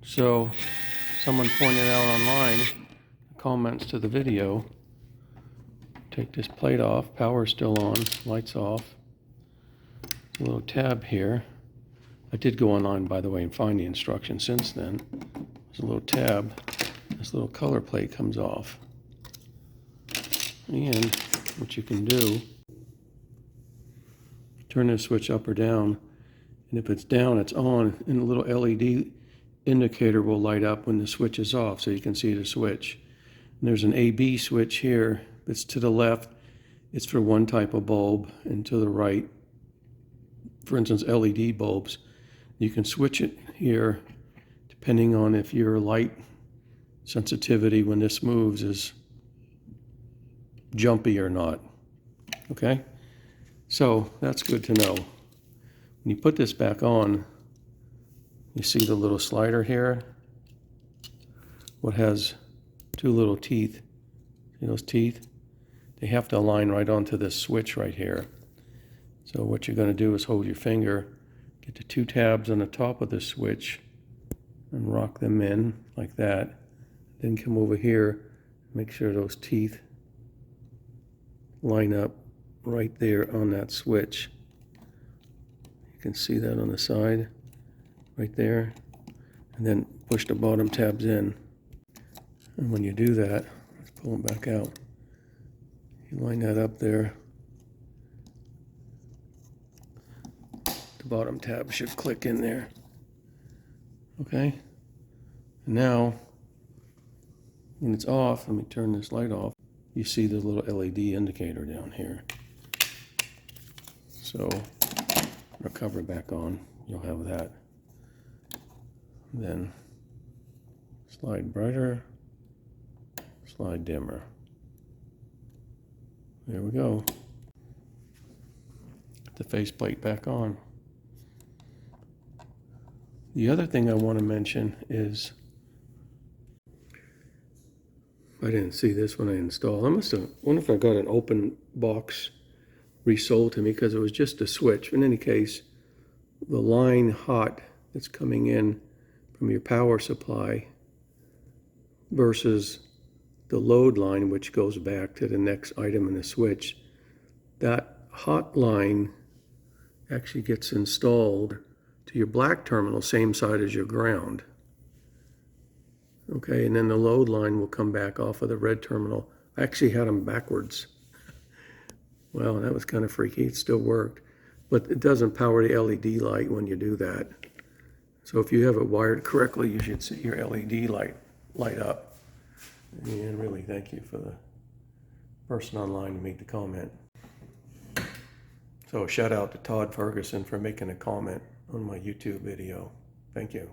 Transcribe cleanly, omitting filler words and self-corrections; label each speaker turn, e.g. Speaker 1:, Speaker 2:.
Speaker 1: So someone pointed out online, comments to the video, take this plate off, power's still on, lights off. A little tab here. I did go online, by the way, and find the instructions since then. There's a little tab. This little color plate comes off. And what you can do, turn this switch up or down, and if it's down, it's on, and a little LED indicator will light up when the switch is off, so you can see the switch. And there's an AB switch here that's to the left. It's for one type of bulb, and to the right, for instance, LED bulbs. You can switch it here depending on if your light sensitivity when this moves is jumpy or not. Okay? So that's good to know. When you put this back on, you see the little slider here? What has two little teeth. See those teeth? They have to align right onto this switch right here. So what you're going to do is hold your finger, get the two tabs on the top of the switch, and rock them in like that. Then come over here, make sure those teeth line up right there on that switch. You can see that on the side, right there. And then push the bottom tabs in. And when you do that, let's pull them back out. You line that up there. The bottom tab should click in there. Okay? And now, when it's off, let me turn this light off. You see the little LED indicator down here. So, the cover back on, you'll have that. Then, slide brighter, slide dimmer. There we go. Put the faceplate back on. The other thing I want to mention is, I didn't see this when I installed. I wonder if I got an open box resold to me because it was just a switch. In any case, the line hot that's coming in from your power supply versus the load line, which goes back to the next item in the switch, that hot line actually gets installed to your black terminal, same side as your ground. Okay, and then the load line will come back off of the red terminal. I actually had them backwards. Well, that was kind of freaky. It still worked. But it doesn't power the LED light when you do that. So if you have it wired correctly, you should see your LED light up. And really thank you for the person online who made the comment. So shout out to Todd Ferguson for making a comment on my YouTube video. Thank you.